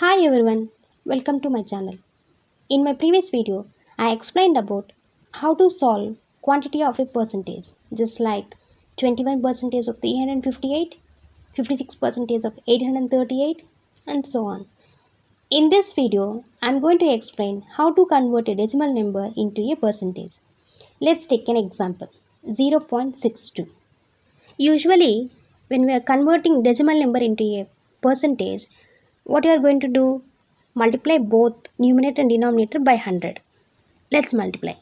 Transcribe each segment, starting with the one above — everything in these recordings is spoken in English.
Hi everyone, welcome to my channel. In my previous video, I explained about how to solve quantity of a percentage, just like 21 percentage of 358, 56 percentage of 838, and so on. In this video, I am going to explain how to convert a decimal number into a percentage. Let's take an example, 0.62. Usually, when we are converting decimal number into a percentage, what you are going to do? Multiply both numerator and denominator by 100. Let's multiply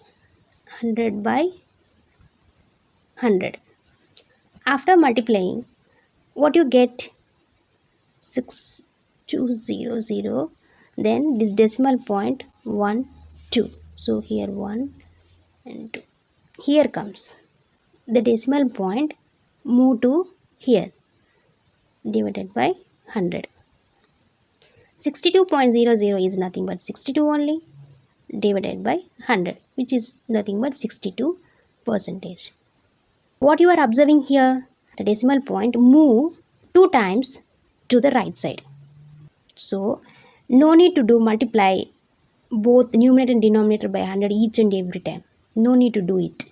100 by 100. After multiplying, what you get? 6200. Then this decimal point 1, 2. So here 1 and 2. Here comes the decimal point, move to here, divided by 100. 62.00 is nothing but 62 only, divided by 100, which is nothing but 62 percentage. What you are observing here, the decimal point move 2 times to the right side. So no need to do multiply both numerator and denominator by 100 each and every time. No need to do it.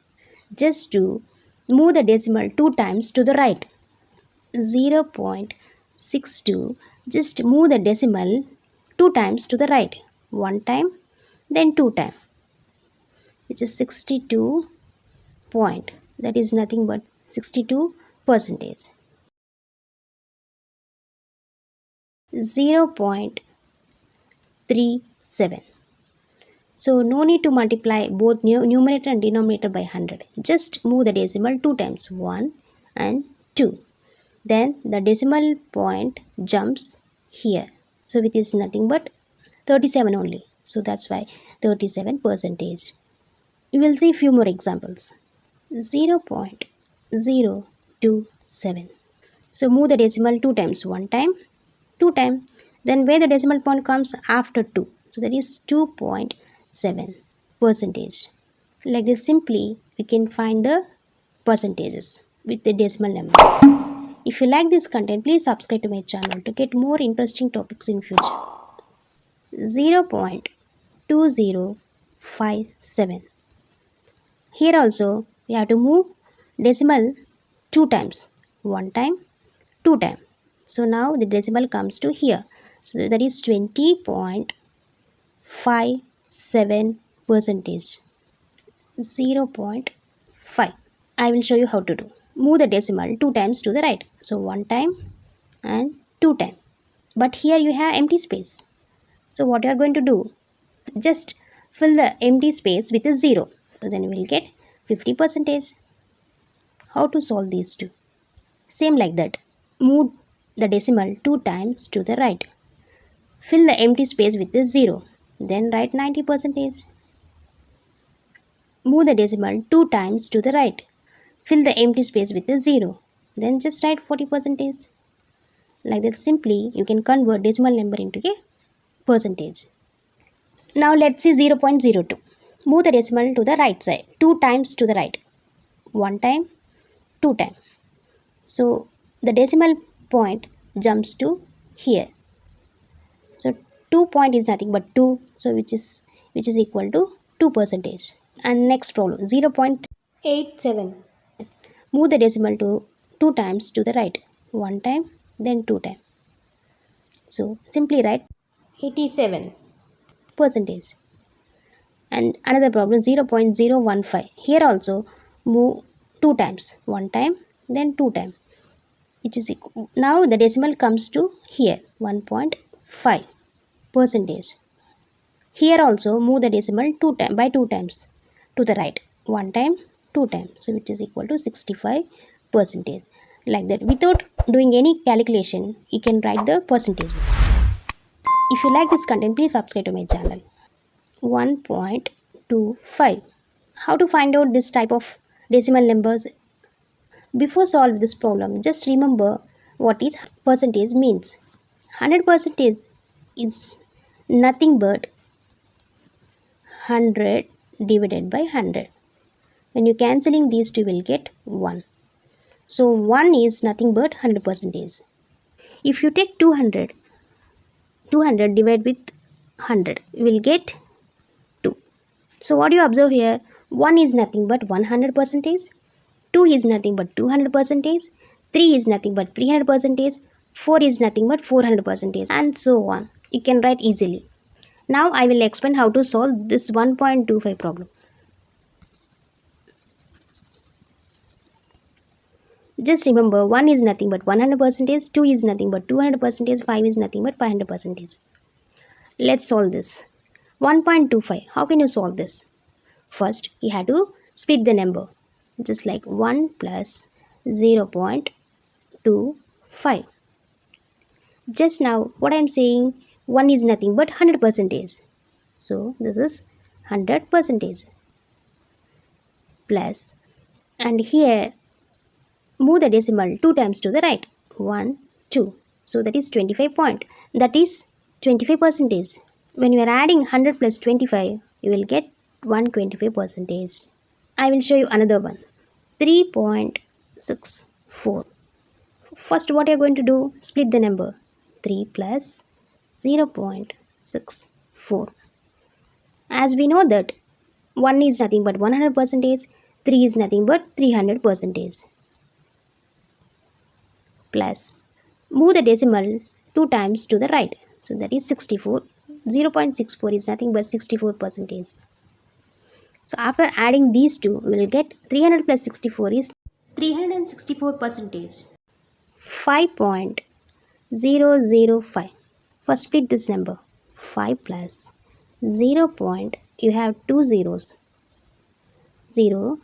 Just to move the decimal 2 times to the right. 0.62, just move the decimal 2 times to the right. 1 time, then 2 times, which is 62 point. That is nothing but 62 percentage. 0.37. So no need to multiply both numerator and denominator by 100. Just move the decimal 2 times, 1 and 2. Then the decimal point jumps here. So it is nothing but 37 only. So that's why 37 percentage. We will see few more examples. 0.027. So move the decimal 2 times, 1 time, 2 time. Then where the decimal point comes after 2. So that is 2.7 percentage. Like this simply we can find the percentages with the decimal numbers. If you like this content, please subscribe to my channel to get more interesting topics in future. 0.2057. Here also we have to move decimal 2 times, 1 time, 2 time. So now the decimal comes to here. So that is 20.57 percentage. 0.5. I will show you how to do. Move the decimal 2 times to the right. So 1 time and 2 time. But here you have empty space. So what you are going to do? Just fill the empty space with a 0. So then we will get 50 percentage. How to solve these two? Same like that. Move the decimal 2 times to the right. Fill the empty space with a 0. Then write 90 percentage. Move the decimal 2 times to the right. Fill the empty space with a 0. Then just write 40 percentage. Like that simply you can convert decimal number into a percentage. Now let's see 0.02. Move the decimal to the right side. 2 times to the right. 1 time, 2 time. So the decimal point jumps to here. So 2 point is nothing but 2. So which is equal to 2 percentage. And next problem 0.87. Move the decimal to 2 times to the right. 1 time, then 2 time. So simply write 87 percentage. And another problem 0.015. Here also move 2 times. 1 time, then 2 time. Which is equal. Now the decimal comes to here 1.5 percentage. Here also move the decimal 2 times to the right. 1 time, 2 times. So which is equal to 65 percentage. Like that, without doing any calculation, you can write the percentages. If you like this content, please subscribe to my channel. 1.25. How to find out this type of decimal numbers? Before solve this problem, just remember what is percentage means. 100% is nothing but 100 divided by 100. When you cancelling these two, you will get 1. So 1 is nothing but 100%. If you take 200, 200 divided with 100, we will get 2. So what do you observe here? 1 is nothing but 100%, 2 is nothing but 200%, 3 is nothing but 300%, 4 is nothing but 400%, and so on. You can write easily. Now I will explain how to solve this 1.25 problem. Just remember, 1 is nothing but 100%, 2 is nothing but 200%, 5 is nothing but 500%. Let's solve this. 1.25. How can you solve this? First, you have to split the number. Just like 1 plus 0.25. Just now, what I am saying, 1 is nothing but 100%. So, this is 100%. Plus, and here, move the decimal 2 times to the right. 1, 2. So, that is 25 point. That is 25%. When you are adding 100 plus 25, you will get 125%. I will show you another one. 3.64. First, what you are going to do? Split the number. 3 plus 0.64. As we know that 1 is nothing but 100%, 3 is nothing but 300%. Plus, move the decimal 2 times to the right. So that is 64. 0.64 is nothing but 64%. So after adding these two, we will get 300 plus 64 is 364%. 5.005. First split this number. 5 plus 0. You have 2 zeros. 0,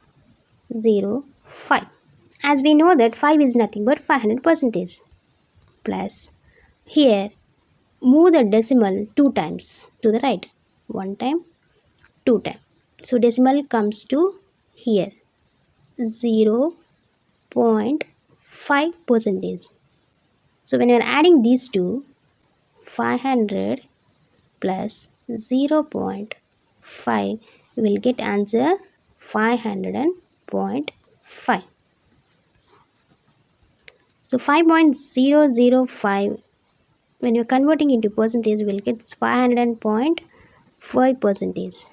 0, 5. As we know that 5 is nothing but 500%. Plus, here, move the decimal 2 times to the right. 1 time, 2 times. So, decimal comes to here. 0.5%. So, when you are adding these two, 500 plus 0.5, you will get answer 500.5. So 5.005, when you are converting into percentage, you will get 500.5%.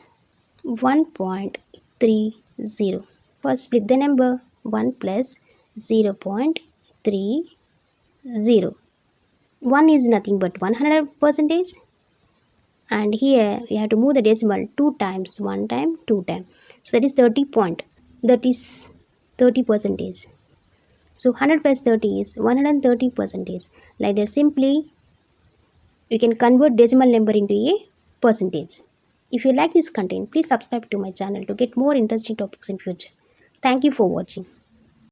1.30. First split the number. 1 plus 0.30. 1 is nothing but 100%. And here we have to move the decimal 2 times, 1 time, 2 times. So that is 30 point. That is 30%. So 100 plus 30 is 130%. Like that, simply you can convert decimal number into a percentage. If you like this content, please subscribe to my channel to get more interesting topics in future. Thank you for watching.